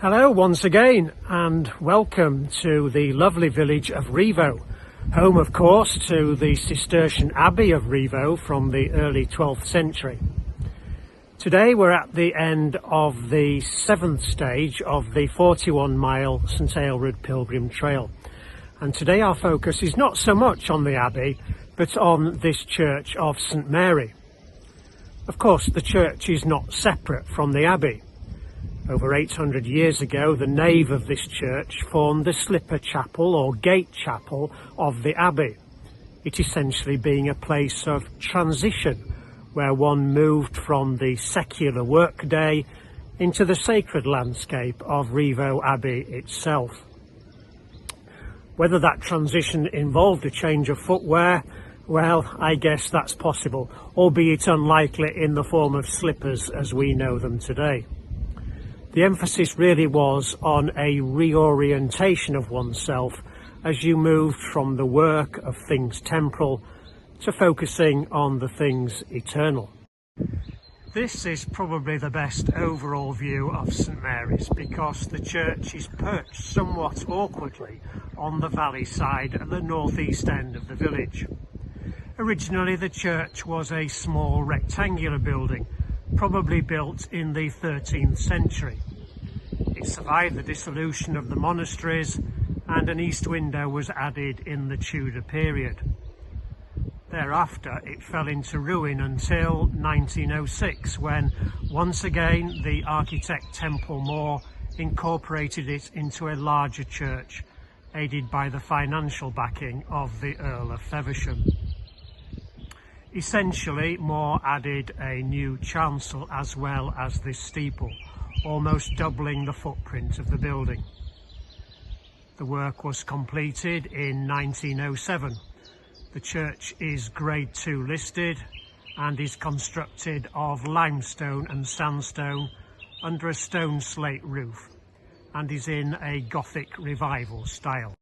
Hello once again and welcome to the lovely village of Rievaulx, home of course to the Cistercian Abbey of Rievaulx from the early 12th century. Today we're at the end of the 7th stage of the 41-mile St Aelred Pilgrim Trail, and today our focus is not so much on the Abbey but on this church of St Mary. Of course the church is not separate from the Abbey. Over 800 years ago, the nave of this church formed the slipper chapel or gate chapel of the abbey, it essentially being a place of transition where one moved from the secular workday into the sacred landscape of Rievaulx Abbey itself. Whether that transition involved a change of footwear, well, I guess that's possible, albeit unlikely in the form of slippers as we know them today. The emphasis really was on a reorientation of oneself as you moved from the work of things temporal to focusing on the things eternal. This is probably the best overall view of St Mary's because the church is perched somewhat awkwardly on the valley side at the northeast end of the village. Originally the church was a small rectangular building, probably built in the 13th century. It survived the dissolution of the monasteries and an east window was added in the Tudor period. Thereafter it fell into ruin until 1906 when once again the architect Temple Moore incorporated it into a larger church, aided by the financial backing of the Earl of Feversham. Essentially, Moore added a new chancel as well as this steeple, almost doubling the footprint of the building. The work was completed in 1907. The church is Grade 2 listed and is constructed of limestone and sandstone under a stone slate roof and is in a Gothic revival style.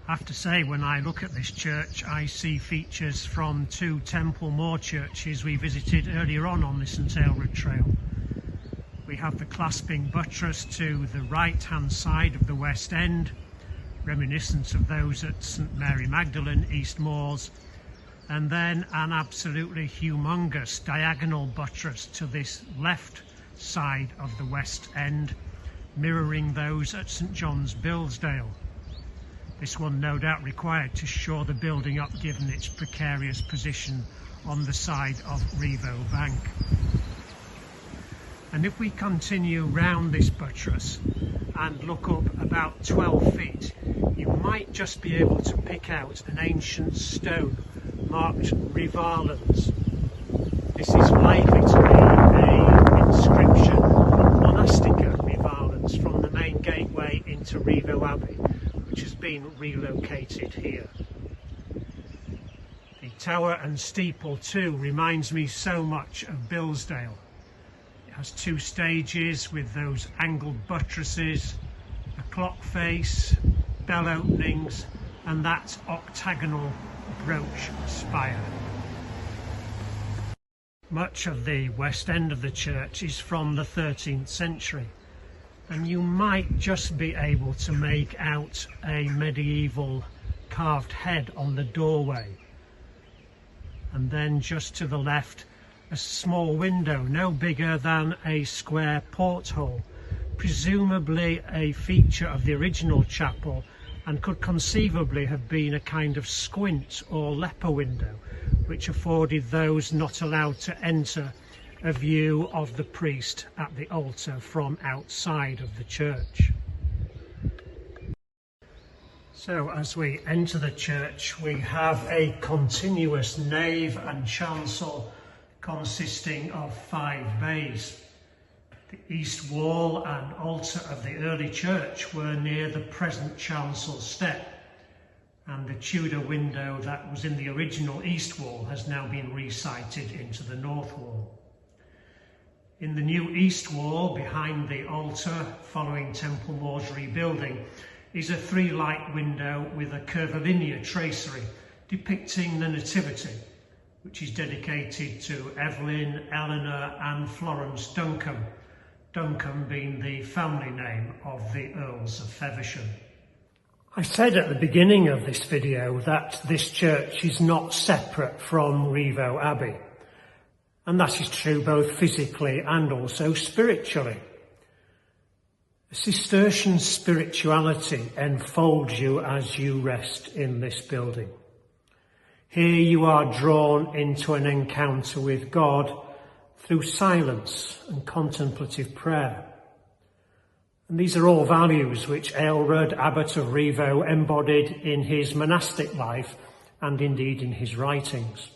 I have to say, when I look at this church I see features from two Temple Moore churches we visited earlier on the St Aelred Trail. We have the clasping buttress to the right hand side of the west end, reminiscent of those at St Mary Magdalene, East Moors, and then an absolutely humongous diagonal buttress to this left side of the west end, mirroring those at St John's Bilsdale. This one no doubt required to shore the building up given its precarious position on the side of Rievaulx Bank. And if we continue round this buttress and look up about 12 feet, you might just be able to pick out an ancient stone marked Rievaulx. This is likely to be an inscription, Monastica Rievaulx, from the main gateway into Rievaulx Abbey, which has been relocated here. The tower and steeple too reminds me so much of Bilsdale. It has two stages with those angled buttresses, a clock face, bell openings and that octagonal brooch spire. Much of the west end of the church is from the 13th century, and you might just be able to make out a medieval carved head on the doorway. And then just to the left, a small window no bigger than a square porthole, presumably a feature of the original chapel and could conceivably have been a kind of squint or leper window, which afforded those not allowed to enter a view of the priest at the altar from outside of the church. So as we enter the church, we have a continuous nave and chancel consisting of 5 bays. The east wall and altar of the early church were near the present chancel step, and the Tudor window that was in the original east wall has now been resited into the north wall. In the new east wall behind the altar, following Temple Moore's rebuilding, is a 3-light window with a curvilinear tracery depicting the Nativity, which is dedicated to Evelyn, Eleanor and Florence Duncombe, Duncombe being the family name of the Earls of Feversham. I said at the beginning of this video that this church is not separate from Rievaulx Abbey, and that is true both physically and also spiritually. Cistercian spirituality enfolds you as you rest in this building. Here you are drawn into an encounter with God through silence and contemplative prayer. And these are all values which Aelred, Abbot of Rievaulx, embodied in his monastic life and indeed in his writings.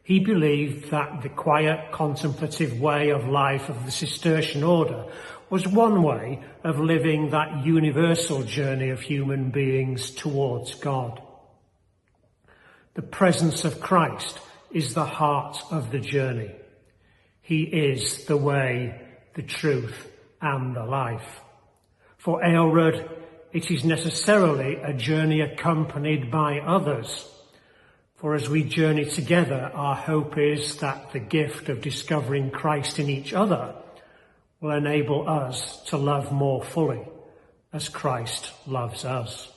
He believed that the quiet, contemplative way of life of the Cistercian order was one way of living that universal journey of human beings towards God. The presence of Christ is the heart of the journey. He is the way, the truth, and the life. For Aelred, it is necessarily a journey accompanied by others. For as we journey together, our hope is that the gift of discovering Christ in each other will enable us to love more fully as Christ loves us.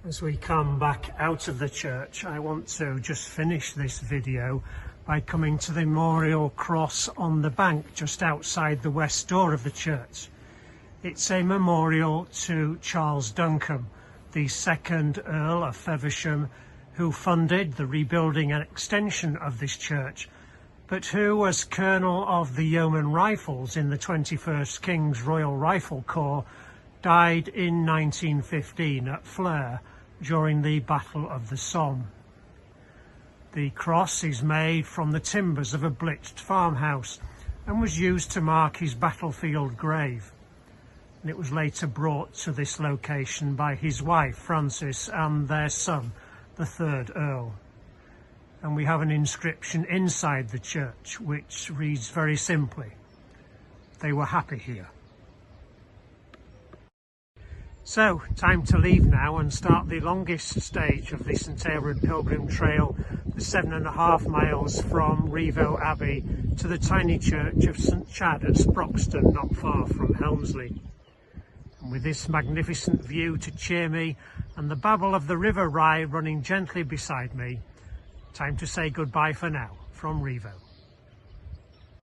As we come back out of the church, I want to just finish this video by coming to the memorial cross on the bank just outside the west door of the church. It's a memorial to Charles Duncombe, the second Earl of Feversham, who funded the rebuilding and extension of this church, but who, as Colonel of the Yeoman Rifles in the 21st King's Royal Rifle Corps, died in 1915 at Flers during the Battle of the Somme. The cross is made from the timbers of a bleached farmhouse and was used to mark his battlefield grave. And it was later brought to this location by his wife Frances and their son, the third Earl. And we have an inscription inside the church which reads very simply, "They were happy here." So, time to leave now and start the longest stage of the St Aelred Pilgrim Trail, the 7.5 miles from Rievaulx Abbey to the tiny church of St Chad at Sproxton, not far from Helmsley. And with this magnificent view to cheer me and the babble of the River Rye running gently beside me, time to say goodbye for now from Rievaulx.